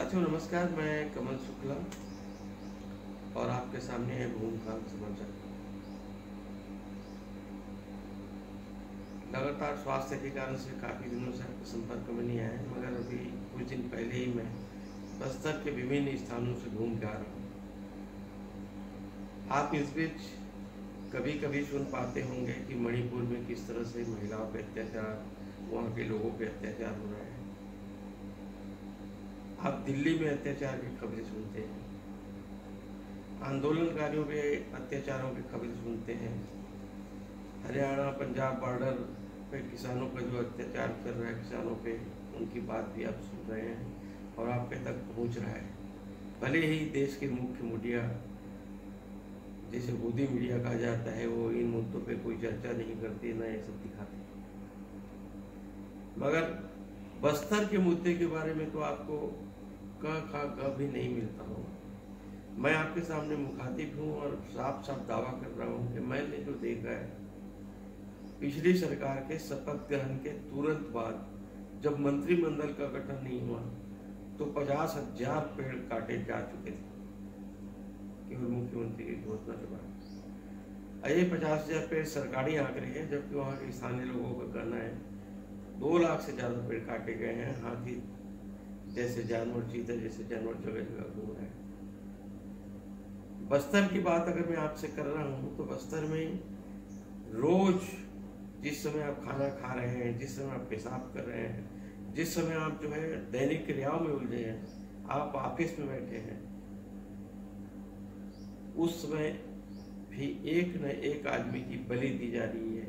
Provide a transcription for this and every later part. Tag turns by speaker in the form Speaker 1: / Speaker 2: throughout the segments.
Speaker 1: साथियों नमस्कार, मैं कमल शुक्ला और आपके सामने है भूमकाल समाचार। लगातार स्वास्थ्य के कारण से काफ़ी दिनों से आपके संपर्क में नहीं आए, मगर अभी कुछ दिन पहले ही मैं बस्तर के विभिन्न स्थानों से घूम के आ रहा हूँ। आप इस बीच कभी कभी सुन पाते होंगे कि मणिपुर में किस तरह से महिलाओं पे अत्याचार, वहाँ के लोगों पे अत्याचार हो रहा है। आप दिल्ली में अत्याचार की खबरें सुनते हैं, आंदोलनकारियों पे अत्याचारों की खबरें सुनते हैं। हरियाणा पंजाब बॉर्डर पे किसानों का जो अत्याचार कर रहा है, किसानों पे, उनकी बात भी आप सुन रहे हैं और आपके तक पहुंच रहा है। भले ही देश के मुख्य मीडिया, जिसे गोदी मीडिया कहा जाता है, वो इन मुद्दों पे कोई चर्चा नहीं करती, ना ये सब दिखाते, मगर बस्तर के मुद्दे के बारे में तो आपको भी नहीं मिलता होगा। मैं आपके सामने मुखातिब हूँ और साफ साफ दावा कर रहा हूँ कि मैंने जो देखा है, पिछली सरकार के शपथ ग्रहण के तुरंत बाद जब मंत्रिमंडल का गठन नहीं हुआ तो 50,000 पेड़ काटे जा चुके थे केवल मुख्यमंत्री की घोषणा के बाद। ये 50,000 पेड़ सरकारी आंकड़े हैं, जबकि वहाँ के स्थानीय लोगों का कहना है 2 लाख से ज्यादा पेड़ काटे गए हैं। हाथी जैसे जानवर, चीते जैसे जानवर जगह जगह घूम रहे हैं। बस्तर की बात अगर मैं आपसे कर रहा हूँ तो बस्तर में रोज जिस समय आप खाना खा रहे हैं, जिस समय आप पेशाब कर रहे हैं, जिस समय आप जो है दैनिक क्रियाओं में उलझे हैं, आप ऑफिस में बैठे हैं, उस समय भी एक न एक आदमी की बलि दी जा रही है।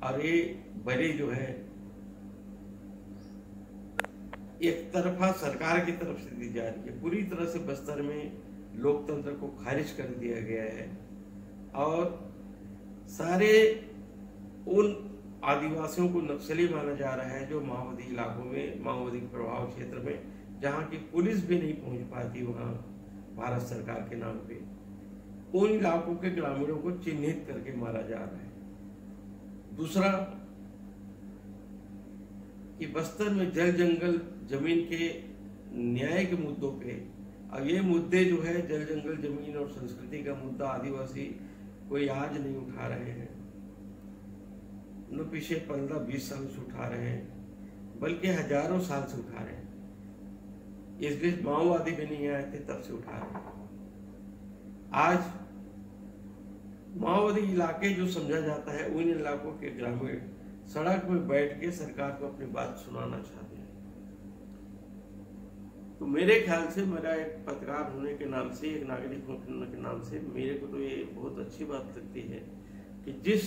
Speaker 1: और ये बलि जो है एक तरफा सरकार की तरफ से दी जा रही है। पूरी तरह से बस्तर में लोकतंत्र को खारिज कर दिया गया है और सारे उन आदिवासियों को नक्सली माना जा रहा है जो माओवादी इलाकों में, माओवादी प्रभाव क्षेत्र में, जहां की पुलिस भी नहीं पहुंच पाती वहां भारत सरकार के नाम पे, उन इलाकों के ग्रामीणों को चिन्हित करके मारा जा रहा है। दूसरा कि बस्तर में जल जंगल जमीन के न्याय के मुद्दों पे, अब ये मुद्दे जो है जल जंगल जमीन और संस्कृति का मुद्दा आदिवासी कोई आज नहीं उठा रहे हैं, न पिछले 15-20 साल से उठा रहे हैं, बल्कि हजारों साल से उठा रहे हैं। इस बीच माओवादी भी नहीं आए थे, तब से उठा रहे हैं। आज माओवादी इलाके जो समझा जाता है, उन इलाकों के ग्रामीण सड़क में बैठ के सरकार को अपनी बात सुनाना चाहते हैं। तो मेरे ख्याल से, मेरा एक पत्रकार होने के नाम से, एक नागरिक होने के नाम से, मेरे को तो ये बहुत अच्छी बात लगती है कि जिस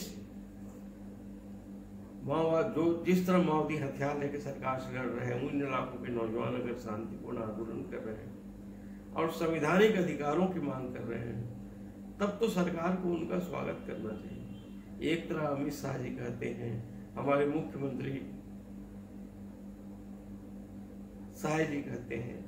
Speaker 1: तरह माओवादी हथियार लेकर सरकार से लड़ रहे हैं, उन इलाकों के नौजवान अगर शांतिपूर्ण आंदोलन कर रहे हैं और संवैधानिक अधिकारों की मांग कर रहे हैं, तब तो सरकार को उनका स्वागत करना चाहिए। एक तरह अमित शाह जी कहते हैं, हमारे मुख्यमंत्री शाह जी कहते हैं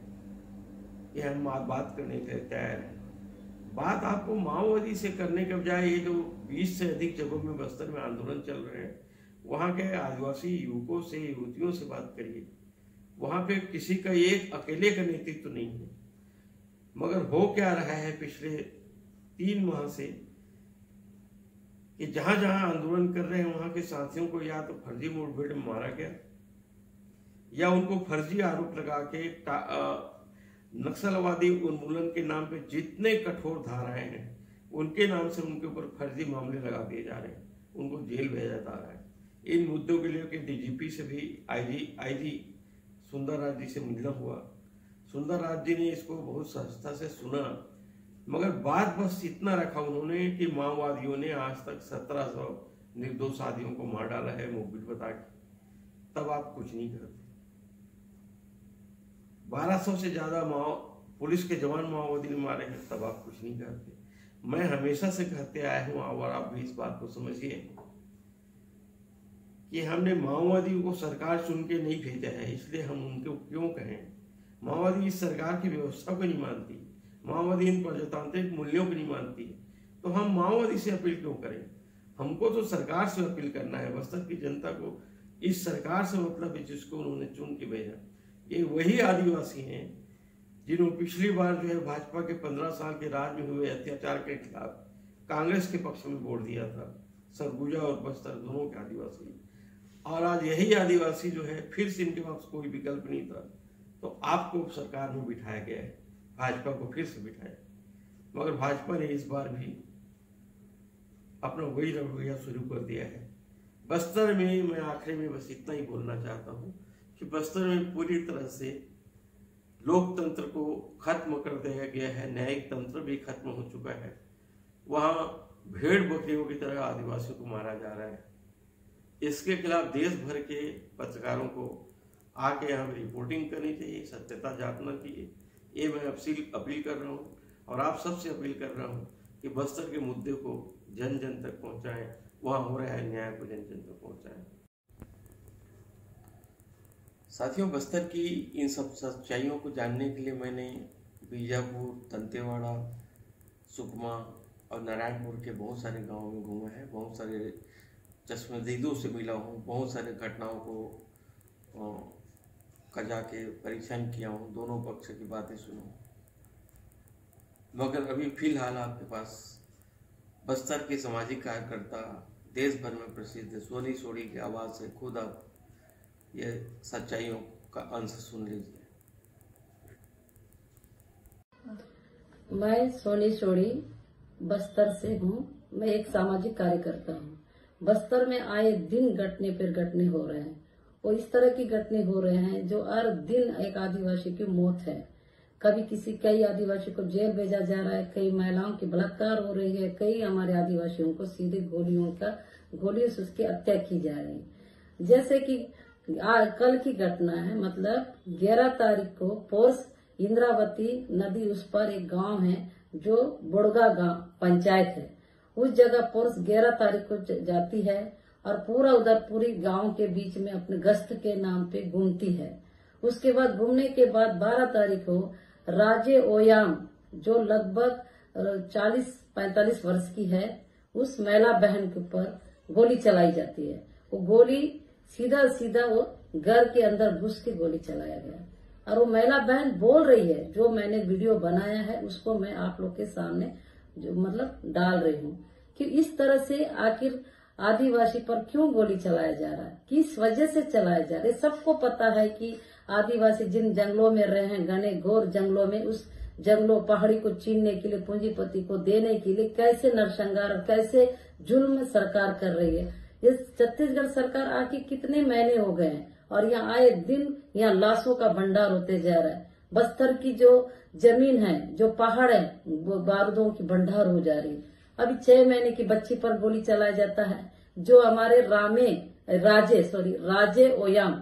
Speaker 1: कि हम बात करने के लिए तैयार हैं। बात आपको माओवादी से करने के बजाय ये जो 20 से अधिक जगहों में बस्तर में आंदोलन चल रहे हैं, वहां के आदिवासी युवकों से, युवतियों से बात करिए। वहां पे किसी का एक अकेले का नेतृत्व नहीं है, मगर हो क्या रहा है पिछले 3 माह से कि जहां जहां आंदोलन कर रहे हैं वहां के साथियों को या तो फर्जी मुठभेड़ में मारा गया, या उनको फर्जी आरोप लगा के नक्सलवादी उन्मूलन के नाम पे जितने कठोर धाराएं हैं उनके नाम से उनके ऊपर फर्जी मामले लगा दिए जा रहे हैं, उनको जेल भेजा जा रहा है। इन मुद्दों के लिए डीजीपी से भी आईजी सुंदर राज जी से मिलना हुआ। सुंदर राज जी ने इसको बहुत सहजता से सुना, मगर बात बस इतना रखा उन्होंने कि माओवादियों ने आज तक 1700 निर्दोष आदियों को मार डाला है मोबिल बता के। तब आप कुछ नहीं करते। 1200 से ज्यादा पुलिस के जवान माओवादी ने मारे हैं, तब आप कुछ नहीं करते। मैं हमेशा से कहते आया हूं और आप भी इस बात को समझिए कि हमने माओवादियों को सरकार चुन के नहीं भेजा है, इसलिए हम उनको क्यों कहें। माओवादी इस सरकार की व्यवस्था को नहीं मानती, माओवादी इन प्रजातांत्रिक मूल्यों को नहीं मानती, तो हम माओवादी से अपील क्यों करें। हमको तो सरकार से अपील करना है। बस्तर की जनता को इस सरकार से मतलब है जिसको उन्होंने चुन के भेजा। ये वही आदिवासी हैं जिन्होंने पिछली बार जो है भाजपा के 15 साल के राज में हुए अत्याचार के खिलाफ कांग्रेस के पक्ष में वोट दिया था, सरगुजा और बस्तर दोनों के आदिवासी। और आज यही आदिवासी जो है फिर से इनके पास कोई विकल्प नहीं था, तो आपको सरकार में बिठाया गया है, भाजपा को फिर से बिठाया। मगर भाजपा ने इस बार भी अपना वही रवैया शुरू कर दिया है। बस्तर में मैं आखिरी में बस इतना ही बोलना चाहता हूँ कि बस्तर में पूरी तरह से लोकतंत्र को खत्म कर दिया गया है, न्यायिक तंत्र भी खत्म हो चुका है। वहाँ भेड़ बकरियों की तरह आदिवासियों को मारा जा रहा है। इसके खिलाफ देश भर के पत्रकारों को आके यहाँ रिपोर्टिंग करनी चाहिए, सत्यता जानना चाहिए। ये मैं अपील कर रहा हूँ और आप सबसे अपील कर रहा हूँ कि बस्तर के मुद्दे को जन जन तक पहुँचाएं, वहाँ हो रहा है न्याय को जन जन तक पहुँचाएं। साथियों, बस्तर की इन सब सच्चाइयों को जानने के लिए मैंने बीजापुर, दंतेवाड़ा, सुकमा और नारायणपुर के बहुत सारे गांवों में घूमा है, बहुत सारे चश्मदीदों से मिला हूँ, बहुत सारे घटनाओं को का जाके परीक्षण किया हूँ, दोनों पक्ष की बातें सुना। मगर अभी फिलहाल आपके पास बस्तर के सामाजिक कार्यकर्ता, देश भर में प्रसिद्ध सोनी सोढ़ी की आवाज़ से खुद आप ये सच्चाइयों का अंश सुन लीजिए।
Speaker 2: मैं सोनी सोढ़ी बस्तर से हूँ। मैं एक सामाजिक कार्यकर्ता हूँ। बस्तर में आए दिन घटने पर घटने हो रहे हैं और इस तरह की घटने हो रहे हैं जो हर दिन एक आदिवासी की मौत है। कभी कई आदिवासी को जेल भेजा जा रहा है, कई महिलाओं की बलात्कार हो रही है, कई हमारे आदिवासियों को सीधे गोलियों से उसकी हत्या की जा रही है। जैसे कि कल की घटना है, मतलब 11 तारीख को पोर्स इंद्रावती नदी उस पर एक गांव है जो बुड़गा गांव पंचायत है। उस जगह पोर्स 11 तारीख को जाती है और पूरी गांव के बीच में अपने गश्त के नाम पे घूमती है। उसके बाद घूमने के बाद 12 तारीख को राजे ओयाम जो लगभग 40-45 वर्ष की है, उस महिला बहन के ऊपर गोली चलाई जाती है। वो गोली सीधा वो घर के अंदर घुस के गोली चलाया गया और वो महिला बहन बोल रही है, जो मैंने वीडियो बनाया है उसको मैं आप लोग के सामने जो मतलब डाल रही हूँ कि इस तरह से आखिर आदिवासी पर क्यों गोली चलाया जा रहा है, किस वजह से चलाया जा रहा है। सबको पता है कि आदिवासी जिन जंगलों में रहे हैं, घने घोर जंगलों में, उस जंगलों पहाड़ी को छीनने के लिए, पूंजीपति को देने के लिए कैसे नरसंहार, कैसे जुल्म सरकार कर रही है। ये छत्तीसगढ़ सरकार आके कितने महीने हो गए हैं और यहाँ आए दिन यहाँ लाशों का भंडार होते जा रहा है। बस्तर की जो जमीन है, जो पहाड़ है, वो बारूदों की भंडार हो जा रही है। अभी 6 महीने की बच्ची पर गोली चलाया जाता है। जो हमारे राजे ओयाम,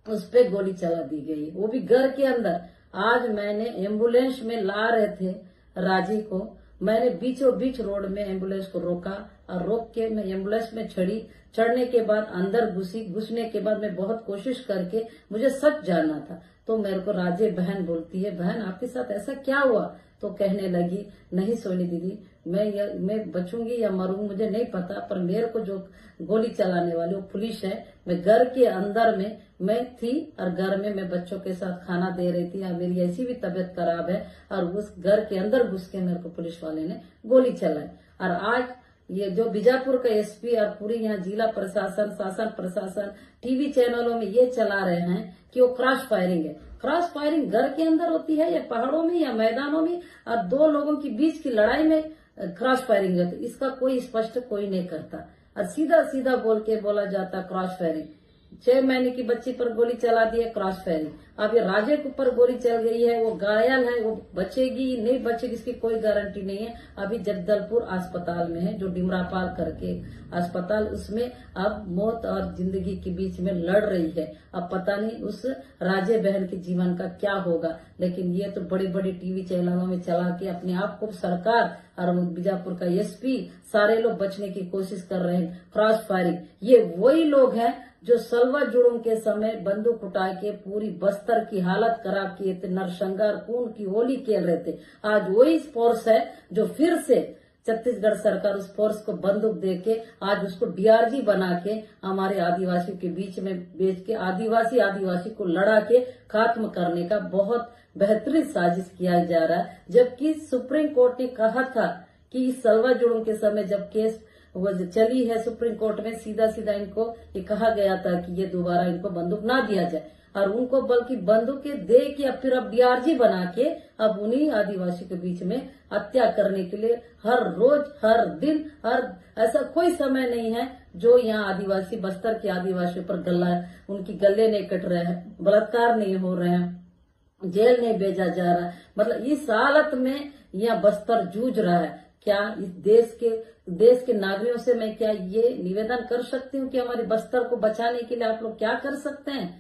Speaker 2: उस पे गोली चला दी गई, वो भी घर के अंदर। आज मैंने एम्बुलेंस में ला रहे थे राजे को, मैंने बीचों बीच रोड में एम्बुलेंस को रोका और रोक के मैं एम्बुलेंस में चढ़ने के बाद अंदर घुसने के बाद मैं बहुत कोशिश करके मुझे सच जानना था, तो मेरे को राजे बहन बोलती है, बहन आपके साथ ऐसा क्या हुआ? तो कहने लगी, नहीं सोनी दीदी, मैं बचूंगी या मरूंगी मुझे नहीं पता, पर मेरे को जो गोली चलाने वाली वो पुलिस है। मैं घर के अंदर में मैं थी और घर में मैं बच्चों के साथ खाना दे रही थी और मेरी ऐसी भी तबीयत खराब है और उस घर के अंदर घुस के मेरे को पुलिस वाले ने गोली चलाई। और आज ये जो बीजापुर का एसपी और पूरी यहाँ जिला प्रशासन, शासन प्रशासन टीवी चैनलों में ये चला रहे हैं कि वो क्रॉस फायरिंग है। क्रॉस फायरिंग घर के अंदर होती है या पहाड़ों में या मैदानों में, और 2 लोगों के बीच की लड़ाई में क्रॉस फायरिंग है, तो इसका कोई स्पष्ट कोई नहीं करता और सीधा बोल के बोला जाता क्रॉस फायरिंग। 6 महीने की बच्ची पर गोली चला दी है, क्रॉस फायरिंग। अब ये राजे के ऊपर गोली चल गई है, वो घायल है, वो बचेगी नहीं बचेगी इसकी कोई गारंटी नहीं है। अभी जगदलपुर अस्पताल में है, जो डिमरापाल करके अस्पताल, उसमें अब मौत और जिंदगी के बीच में लड़ रही है। अब पता नहीं उस राजे बहन के जीवन का क्या होगा, लेकिन ये तो बड़ी बड़ी टीवी चैनलों में चला के अपने आप को सरकार और बीजापुर का एसपी सारे लोग बचने की कोशिश कर रहे हैं। क्रॉस फायरिंग, ये वही लोग हैं जो सलवा जुड़ों के समय बंदूक उठा के पूरी बस्तर की हालत खराब किए थे, नरसंहार खून की होली खेल रहे थे। आज वही फोर्स है जो फिर से छत्तीसगढ़ सरकार उस फोर्स को बंदूक देके आज उसको डीआरजी बना के हमारे आदिवासियों के बीच में बेच के आदिवासी को लड़ा के खत्म करने का बहुत बेहतरीन साजिश किया जा रहा है। जबकि सुप्रीम कोर्ट ने कहा था कि इस सलवा जुड़ों के समय जब केस वो चली है सुप्रीम कोर्ट में, सीधा इनको ये कहा गया था कि ये दोबारा इनको बंदूक ना दिया जाए, और उनको बल्कि बंदूकें दे के अब फिर अब डीआरजी बना के अब उन्हीं आदिवासी के बीच में हत्या करने के लिए हर रोज हर दिन ऐसा कोई समय नहीं है जो यहाँ आदिवासी बस्तर के आदिवासियों पर उनकी गले नहीं कट रहे हैं, बलात्कार नहीं हो रहे हैं, जेल नहीं भेजा जा रहा है। मतलब इस हालत में यह बस्तर जूझ रहा है। क्या इस देश के नागरिकों से मैं क्या ये निवेदन कर सकती हूँ कि हमारे बस्तर को बचाने के लिए आप लोग क्या कर सकते हैं?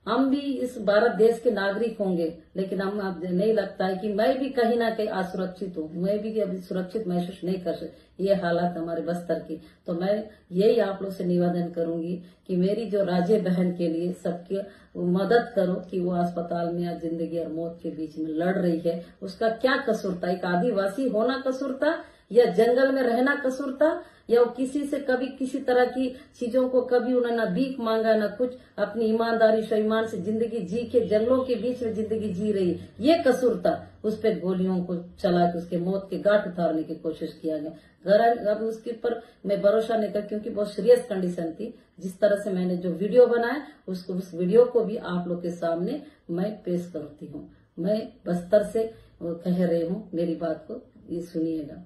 Speaker 2: हम भी इस भारत देश के नागरिक होंगे, लेकिन हम नहीं लगता है कि मैं भी कहीं ना कहीं असुरक्षित हूँ, मैं भी अभी सुरक्षित महसूस नहीं कर सकती। ये हालात हमारे बस्तर की। तो मैं यही आप लोग से निवेदन करूंगी कि मेरी जो राजे बहन के लिए सबकी मदद करो कि वो अस्पताल में आज जिंदगी और मौत के बीच में लड़ रही है। उसका क्या कसूर था? एक आदिवासी होना कसूर था या जंगल में रहना कसूर था, या वो किसी से कभी किसी तरह की चीजों को कभी उन्होंने ना भीख मांगा ना कुछ, अपनी ईमानदारी स्वाभिमान से जिंदगी जी के जंगलों के बीच में जिंदगी जी रही, ये कसूर था। उस पे गोलियों को चला के उसके मौत के गांठ उतारने की कोशिश किया गया। अब उसके ऊपर मैं भरोसा नहीं कर, क्योंकि बहुत सीरियस कंडीशन थी। जिस तरह से मैंने जो वीडियो बनाया उस वीडियो को भी आप लोग के सामने मैं पेश करती हूँ। मैं बस्तर से कह रही हूँ, मेरी बात को ये सुनिएगा।